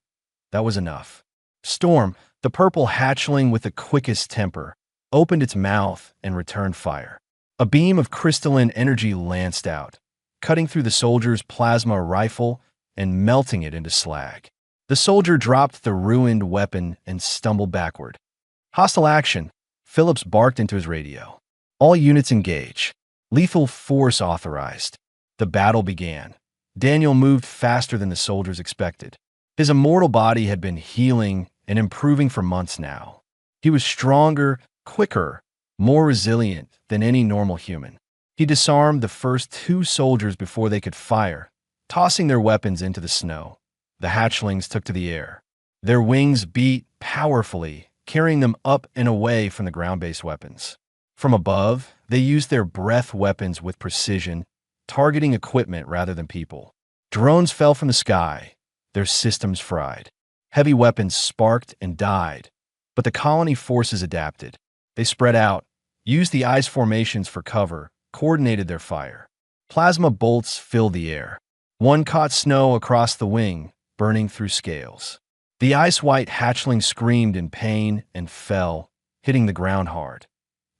That was enough. Storm, the purple hatchling with the quickest temper, opened its mouth and returned fire. A beam of crystalline energy lanced out, cutting through the soldier's plasma rifle and melting it into slag. The soldier dropped the ruined weapon and stumbled backward. Hostile action, Phillips barked into his radio. All units engage. Lethal force authorized. The battle began. Daniel moved faster than the soldiers expected. His immortal body had been healing and improving for months now. He was stronger, quicker, more resilient than any normal human. He disarmed the first 2 soldiers before they could fire, tossing their weapons into the snow. The hatchlings took to the air. Their wings beat powerfully, carrying them up and away from the ground-based weapons. From above, they used their breath weapons with precision, targeting equipment rather than people. Drones fell from the sky, their systems fried. Heavy weapons sparked and died, but the colony forces adapted. They spread out, used the ice formations for cover, coordinated their fire. Plasma bolts filled the air. One caught Snow across the wing, burning through scales. The ice-white hatchling screamed in pain and fell, hitting the ground hard.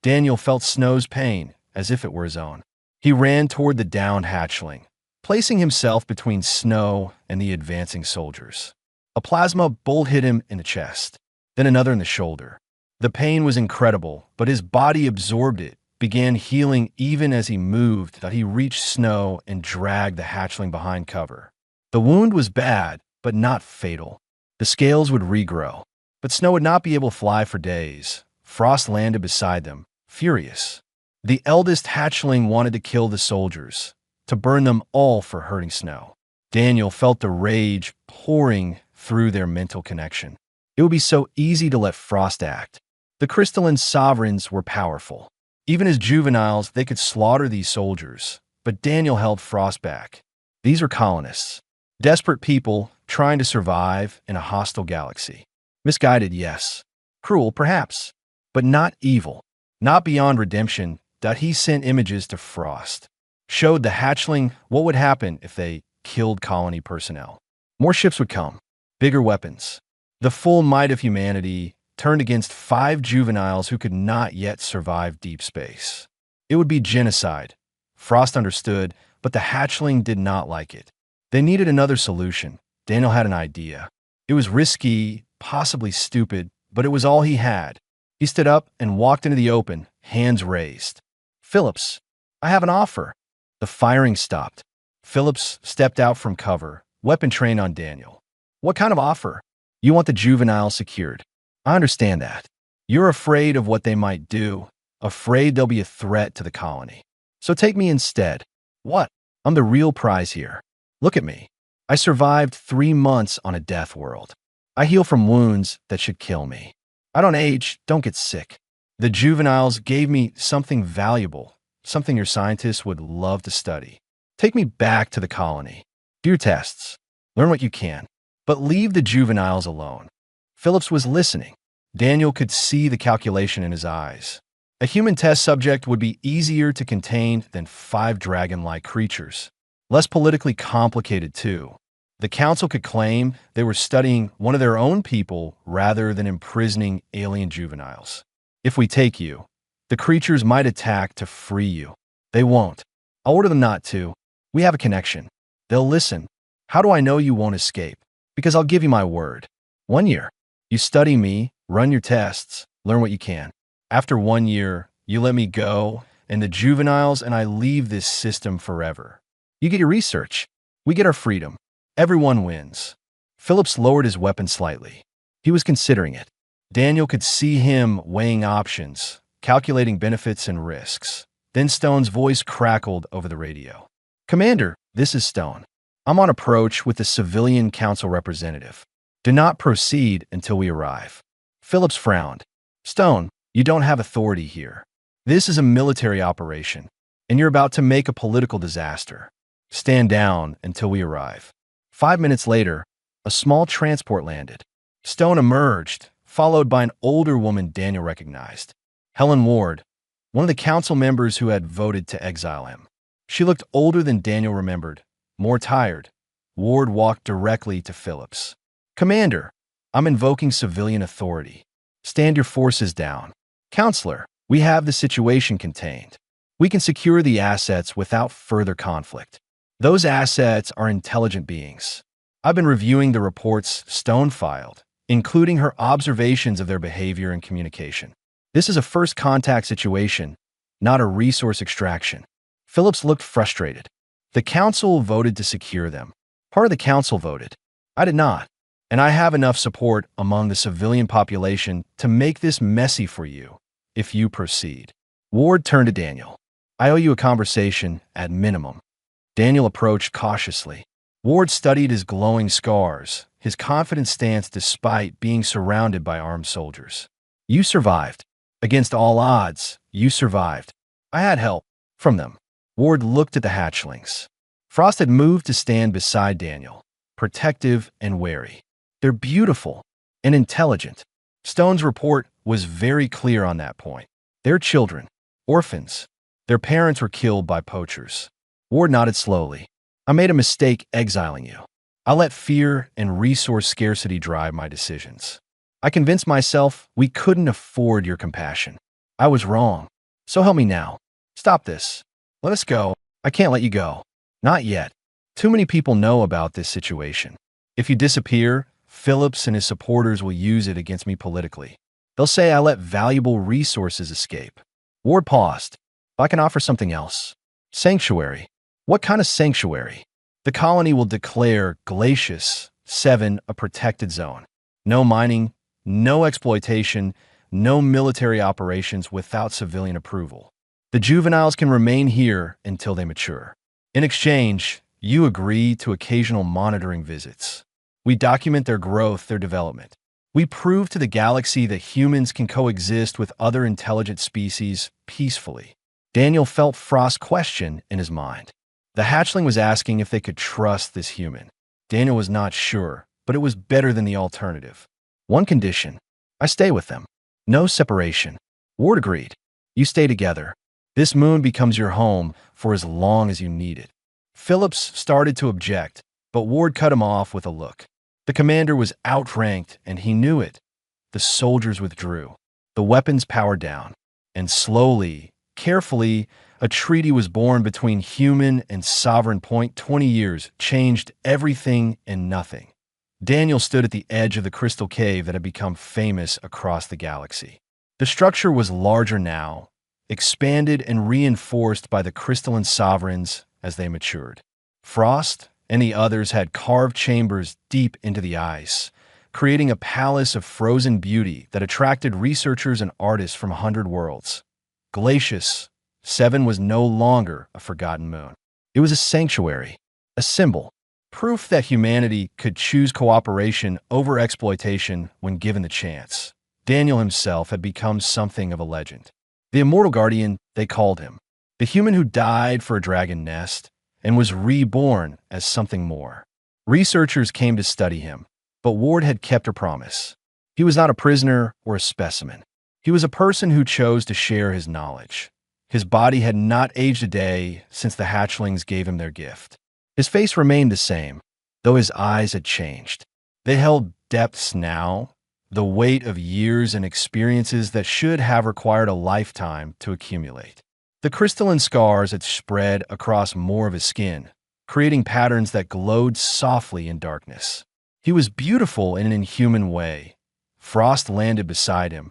Daniel felt Snow's pain, as if it were his own. He ran toward the downed hatchling, placing himself between Snow and the advancing soldiers. A plasma bolt hit him in the chest, then another in the shoulder. The pain was incredible, but his body absorbed it, began healing even as he moved that he reached Snow and dragged the hatchling behind cover. The wound was bad, but not fatal. The scales would regrow, but Snow would not be able to fly for days. Frost landed beside them, furious. The eldest hatchling wanted to kill the soldiers, to burn them all for hurting Snow. Daniel felt the rage pouring through their mental connection. It would be so easy to let Frost act. The crystalline sovereigns were powerful. Even as juveniles, they could slaughter these soldiers, but Daniel held Frost back. These were colonists, desperate people trying to survive in a hostile galaxy. Misguided, yes. Cruel, perhaps, but not evil. Not beyond redemption. That he sent images to Frost. Showed the hatchling what would happen if they killed colony personnel. More ships would come, bigger weapons. The full might of humanity turned against 5 juveniles who could not yet survive deep space. It would be genocide. Frost understood, but the hatchling did not like it. They needed another solution. Daniel had an idea. It was risky, possibly stupid, but it was all he had. He stood up and walked into the open, hands raised. Phillips, I have an offer. The firing stopped. Phillips stepped out from cover, weapon trained on Daniel. What kind of offer? You want the juveniles secured. I understand that. You're afraid of what they might do, afraid they'll be a threat to the colony. So take me instead. What? I'm the real prize here. Look at me. I survived 3 months on a death world. I heal from wounds that should kill me. I don't age, don't get sick. The juveniles gave me something valuable, something your scientists would love to study. Take me back to the colony. Do your tests. Learn what you can. But leave the juveniles alone. Phillips was listening. Daniel could see the calculation in his eyes. A human test subject would be easier to contain than 5 dragon-like creatures. Less politically complicated, too. The council could claim they were studying one of their own people rather than imprisoning alien juveniles. If we take you, the creatures might attack to free you. They won't. I'll order them not to. We have a connection. They'll listen. How do I know you won't escape? Because I'll give you my word. 1 year. You study me, run your tests, learn what you can. After 1 year, you let me go, and the juveniles and I leave this system forever. You get your research. We get our freedom. Everyone wins. Phillips lowered his weapon slightly. He was considering it. Daniel could see him weighing options, calculating benefits and risks. Then Stone's voice crackled over the radio. "Commander, this is Stone. I'm on approach with the Civilian Council representative. Do not proceed until we arrive." Phillips frowned. "Stone, you don't have authority here. This is a military operation, and you're about to make a political disaster. Stand down until we arrive." 5 minutes later, a small transport landed. Stone emerged, followed by an older woman Daniel recognized. Helen Ward, one of the council members who had voted to exile him. She looked older than Daniel remembered, more tired. Ward walked directly to Phillips. "Commander, I'm invoking civilian authority. Stand your forces down. Counselor, we have the situation contained. We can secure the assets without further conflict. Those assets are intelligent beings. I've been reviewing the reports Stone filed, including her observations of their behavior and communication. This is a first contact situation, not a resource extraction." Phillips looked frustrated. "The council voted to secure them. Part of the council voted. I did not. And I have enough support among the civilian population to make this messy for you, if you proceed." Ward turned to Daniel. "I owe you a conversation, at minimum." Daniel approached cautiously. Ward studied his glowing scars, his confident stance despite being surrounded by armed soldiers. "You survived. Against all odds, you survived. I had help from them." Ward looked at the hatchlings. Frost had moved to stand beside Daniel, protective and wary. "They're beautiful and intelligent." Stone's report was very clear on that point. They're children, orphans. Their parents were killed by poachers. Ward nodded slowly. "I made a mistake exiling you. I let fear and resource scarcity drive my decisions. I convinced myself we couldn't afford your compassion. I was wrong. So help me now. Stop this. Let us go. I can't let you go. Not yet. Too many people know about this situation. If you disappear, Phillips and his supporters will use it against me politically. They'll say I let valuable resources escape." Ward paused. "If I can offer something else. Sanctuary." "What kind of sanctuary?" "The colony will declare Glacius 7 a protected zone. No mining, no exploitation, no military operations without civilian approval. The juveniles can remain here until they mature. In exchange, you agree to occasional monitoring visits. We document their growth, their development. We prove to the galaxy that humans can coexist with other intelligent species peacefully." Daniel felt Frost's question in his mind. The hatchling was asking if they could trust this human. Daniel was not sure, but it was better than the alternative. "One condition. I stay with them. No separation." Ward agreed. "You stay together. This moon becomes your home for as long as you need it." Phillips started to object, but Ward cut him off with a look. The commander was outranked, and he knew it. The soldiers withdrew. The weapons powered down. And slowly, carefully, a treaty was born between human and sovereign. 20 years changed everything and nothing. Daniel stood at the edge of the crystal cave that had become famous across the galaxy. The structure was larger now, expanded and reinforced by the crystalline sovereigns as they matured. Frost and the others had carved chambers deep into the ice, creating a palace of frozen beauty that attracted researchers and artists from 100 worlds. Glacius 7 was no longer a forgotten moon. It was a sanctuary, a symbol, proof that humanity could choose cooperation over exploitation when given the chance. Daniel himself had become something of a legend. The immortal guardian, they called him. The human who died for a dragon nest and was reborn as something more. Researchers came to study him, but Ward had kept her promise. He was not a prisoner or a specimen. He was a person who chose to share his knowledge. His body had not aged a day since the hatchlings gave him their gift. His face remained the same, though his eyes had changed. They held depths now, the weight of years and experiences that should have required a lifetime to accumulate. The crystalline scars had spread across more of his skin, creating patterns that glowed softly in darkness. He was beautiful in an inhuman way. Frost landed beside him,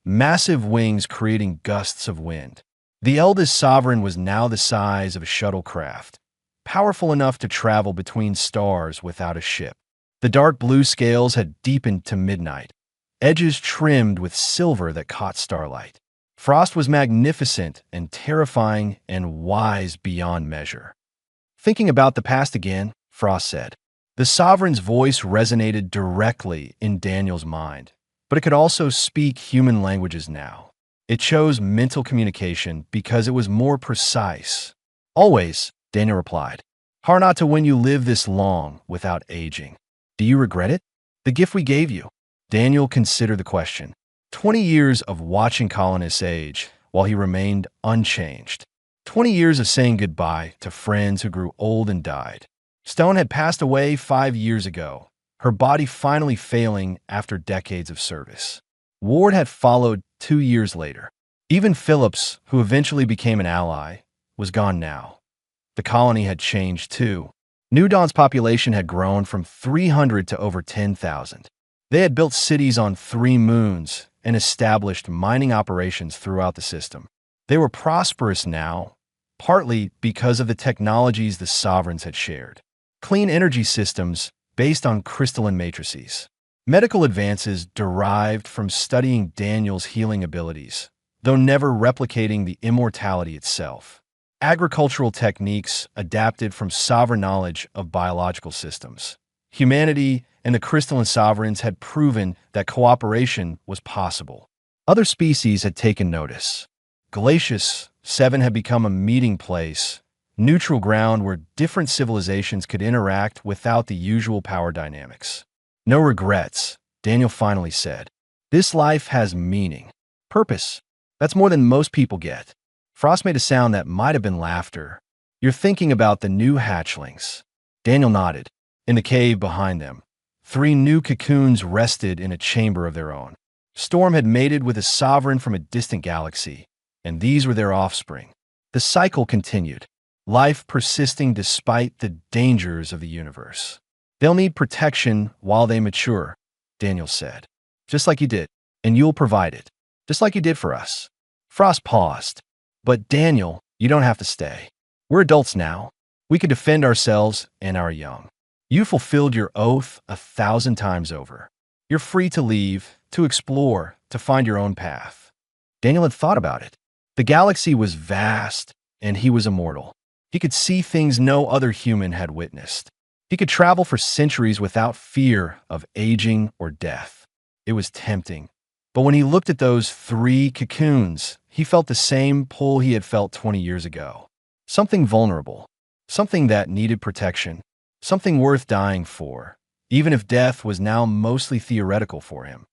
massive wings creating gusts of wind. The eldest sovereign was now the size of a shuttlecraft, powerful enough to travel between stars without a ship. The dark blue scales had deepened to midnight, edges trimmed with silver that caught starlight. Frost was magnificent and terrifying and wise beyond measure. Thinking about the past again, Frost said. The sovereign's voice resonated directly in Daniel's mind, but it could also speak human languages now. It chose mental communication because it was more precise. Always, Daniel replied. Hard not to when you live this long without aging. Do you regret it? The gift we gave you? Daniel considered the question. 20 years of watching colonists age while he remained unchanged. 20 years of saying goodbye to friends who grew old and died. Stone had passed away 5 years ago, her body finally failing after decades of service. Ward had followed 2 years later. Even Phillips, who eventually became an ally, was gone now. The colony had changed too. New Dawn's population had grown from 300 to over 10,000. They had built cities on 3 moons and established mining operations throughout the system. They were prosperous now, partly because of the technologies the sovereigns had shared. Clean energy systems based on crystalline matrices. Medical advances derived from studying Daniel's healing abilities, though never replicating the immortality itself. Agricultural techniques adapted from sovereign knowledge of biological systems. Humanity and the crystalline sovereigns had proven that cooperation was possible. Other species had taken notice. Glacius 7 had become a meeting place, neutral ground where different civilizations could interact without the usual power dynamics. No regrets, Daniel finally said. This life has meaning. Purpose. That's more than most people get. Frost made a sound that might have been laughter. You're thinking about the new hatchlings. Daniel nodded. In the cave behind them, 3 new cocoons rested in a chamber of their own. Storm had mated with a sovereign from a distant galaxy, and these were their offspring. The cycle continued, life persisting despite the dangers of the universe. They'll need protection while they mature, Daniel said. Just like you did, and you'll provide it. Just like you did for us. Frost paused. But Daniel, you don't have to stay. We're adults now. We can defend ourselves and our young. You fulfilled your oath 1,000 times over. You're free to leave, to explore, to find your own path. Daniel had thought about it. The galaxy was vast, and he was immortal. He could see things no other human had witnessed. He could travel for centuries without fear of aging or death. It was tempting. But when he looked at those 3 cocoons, he felt the same pull he had felt 20 years ago. Something vulnerable. Something that needed protection. Something worth dying for, even if death was now mostly theoretical for him.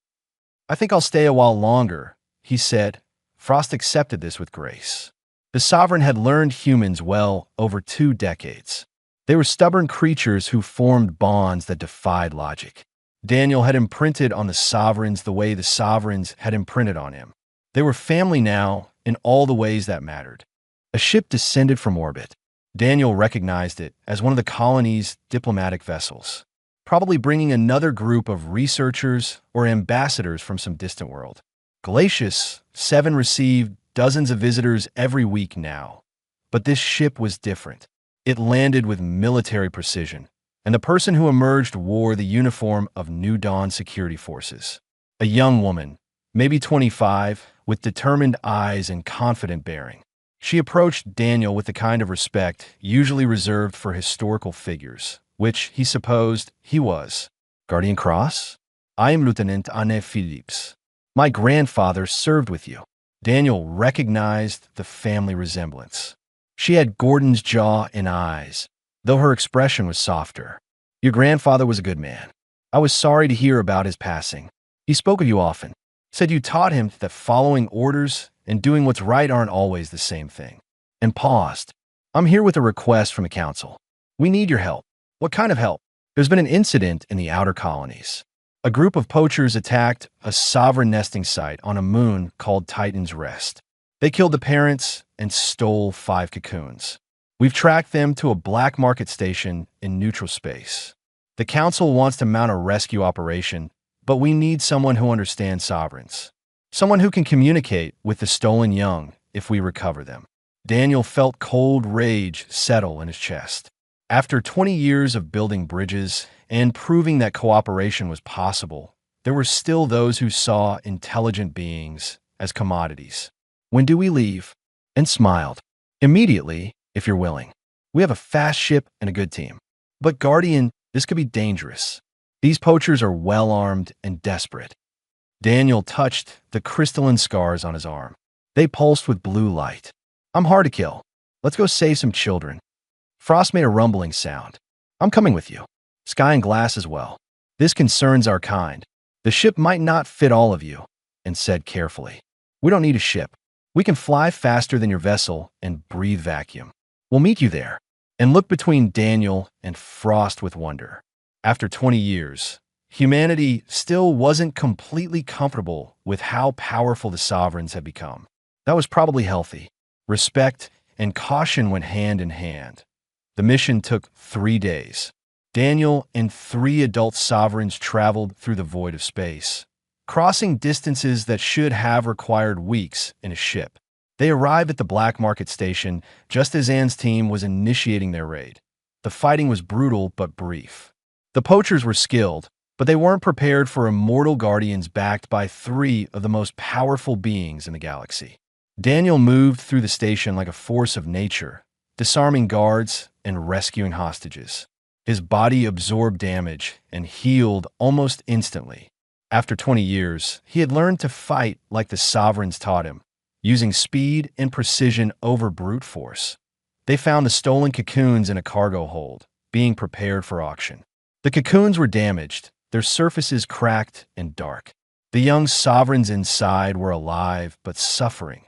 I think I'll stay a while longer, he said. Frost accepted this with grace. The sovereign had learned humans well over 2 decades. They were stubborn creatures who formed bonds that defied logic. Daniel had imprinted on the sovereigns the way the sovereigns had imprinted on him. They were family now in all the ways that mattered. A ship descended from orbit. Daniel recognized it as one of the colony's diplomatic vessels, probably bringing another group of researchers or ambassadors from some distant world. Glacius 7 received dozens of visitors every week now, but this ship was different. It landed with military precision, and the person who emerged wore the uniform of New Dawn security forces. A young woman, maybe 25, with determined eyes and confident bearing. She approached Daniel with the kind of respect usually reserved for historical figures, which he supposed he was. Guardian Cross? I am Lieutenant Anne Phillips. My grandfather served with you. Daniel recognized the family resemblance. She had Gordon's jaw and eyes, though her expression was softer. Your grandfather was a good man. I was sorry to hear about his passing. He spoke of you often, said you taught him that following orders and doing what's right aren't always the same thing, and paused. I'm here with a request from the council. We need your help. What kind of help? There's been an incident in the outer colonies. A group of poachers attacked a sovereign nesting site on a moon called Titan's Rest. They killed the parents and stole 5 cocoons. We've tracked them to a black market station in neutral space. The council wants to mount a rescue operation, but we need someone who understands sovereigns. Someone who can communicate with the stolen young if we recover them. Daniel felt cold rage settle in his chest. After 20 years of building bridges and proving that cooperation was possible, there were still those who saw intelligent beings as commodities. When do we leave?" and smiled. "Immediately, if you're willing. We have a fast ship and a good team. But Guardian, this could be dangerous. These poachers are well-armed and desperate." Daniel touched the crystalline scars on his arm. They pulsed with blue light. "I'm hard to kill. Let's go save some children." Frost made a rumbling sound. "I'm coming with you. Sky and Glass as well. This concerns our kind. The ship might not fit all of you," and said carefully. "We don't need a ship. We can fly faster than your vessel and breathe vacuum. We'll meet you there," and looked between Daniel and Frost with wonder. After 20 years, humanity still wasn't completely comfortable with how powerful the sovereigns had become. That was probably healthy. Respect and caution went hand in hand. The mission took 3 days. Daniel and 3 adult sovereigns traveled through the void of space, crossing distances that should have required weeks in a ship. They arrived at the Black Market Station just as Anne's team was initiating their raid. The fighting was brutal but brief. The poachers were skilled, but they weren't prepared for immortal guardians backed by 3 of the most powerful beings in the galaxy. Daniel moved through the station like a force of nature, disarming guards and rescuing hostages. His body absorbed damage and healed almost instantly. After 20 years, he had learned to fight like the sovereigns taught him, using speed and precision over brute force. They found the stolen cocoons in a cargo hold, being prepared for auction. The cocoons were damaged, their surfaces cracked and dark. The young sovereigns inside were alive but suffering.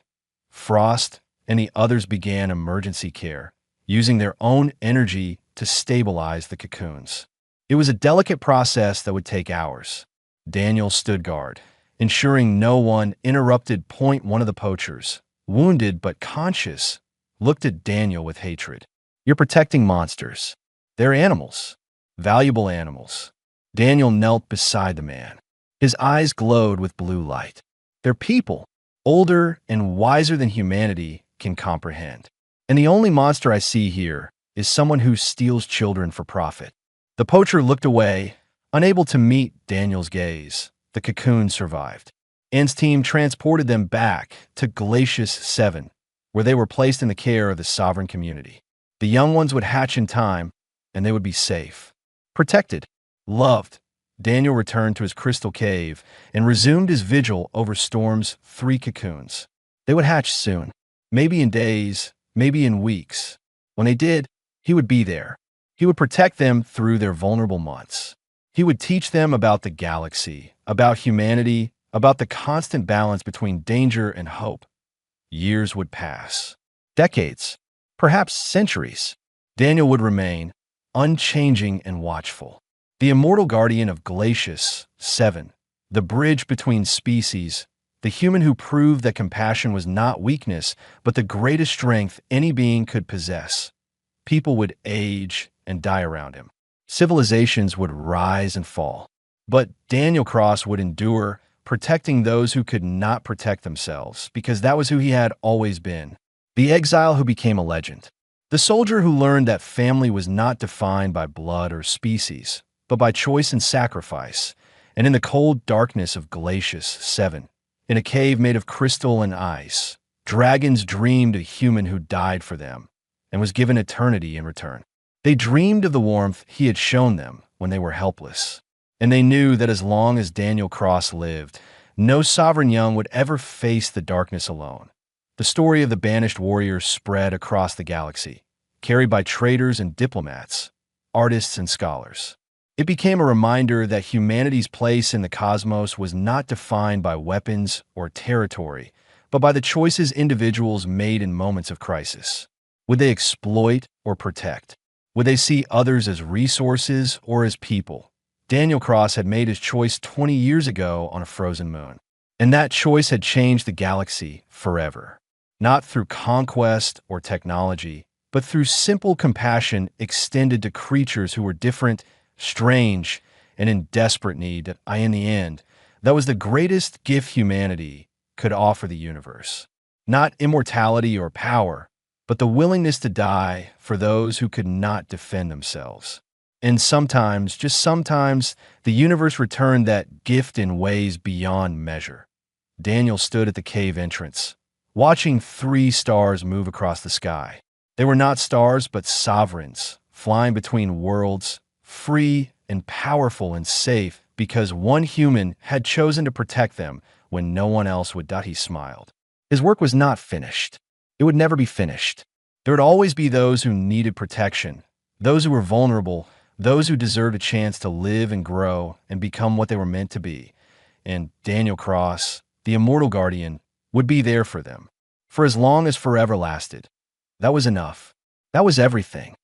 Frost and the others began emergency care, using their own energy to stabilize the cocoons. It was a delicate process that would take hours. Daniel stood guard, ensuring no one interrupted. One of the poachers, wounded but conscious, looked at Daniel with hatred. "You're protecting monsters. They're animals. Valuable animals." Daniel knelt beside the man. His eyes glowed with blue light. "They're people, older and wiser than humanity can comprehend. And the only monster I see here is someone who steals children for profit." The poacher looked away, unable to meet Daniel's gaze. The cocoon survived. Anne's team transported them back to Glacius 7, where they were placed in the care of the sovereign community. The young ones would hatch in time, and they would be safe. Protected. Loved. Daniel returned to his crystal cave and resumed his vigil over Storm's 3 cocoons. They would hatch soon. Maybe in days, maybe in weeks. When they did, he would be there. He would protect them through their vulnerable months. He would teach them about the galaxy, about humanity, about the constant balance between danger and hope. Years would pass. Decades. Perhaps centuries. Daniel would remain, unchanging and watchful. The immortal guardian of Glacius 7, the bridge between species, the human who proved that compassion was not weakness, but the greatest strength any being could possess. People would age and die around him. Civilizations would rise and fall. But Daniel Cross would endure, protecting those who could not protect themselves, because that was who he had always been. The exile who became a legend. The soldier who learned that family was not defined by blood or species, but by choice and sacrifice. And in the cold darkness of Glacius 7, in a cave made of crystal and ice, dragons dreamed a human who died for them and was given eternity in return. They dreamed of the warmth he had shown them when they were helpless. And they knew that as long as Daniel Cross lived, no sovereign young would ever face the darkness alone. The story of the banished warrior spread across the galaxy, carried by traders and diplomats, artists and scholars. It became a reminder that humanity's place in the cosmos was not defined by weapons or territory, but by the choices individuals made in moments of crisis. Would they exploit or protect? Would they see others as resources or as people? Daniel Cross had made his choice 20 years ago on a frozen moon, and that choice had changed the galaxy forever. Not through conquest or technology, but through simple compassion extended to creatures who were different, strange, and in desperate need. In the end, that was the greatest gift humanity could offer the universe. Not immortality or power, but the willingness to die for those who could not defend themselves. And sometimes, just sometimes, the universe returned that gift in ways beyond measure. Daniel stood at the cave entrance, watching 3 stars move across the sky. They were not stars, but sovereigns, flying between worlds, free and powerful and safe because one human had chosen to protect them when no one else would. He smiled. His work was not finished. It would never be finished. There would always be those who needed protection, those who were vulnerable, those who deserved a chance to live and grow and become what they were meant to be. And Daniel Cross, the immortal guardian, would be there for them, for as long as forever lasted. That was enough. That was everything.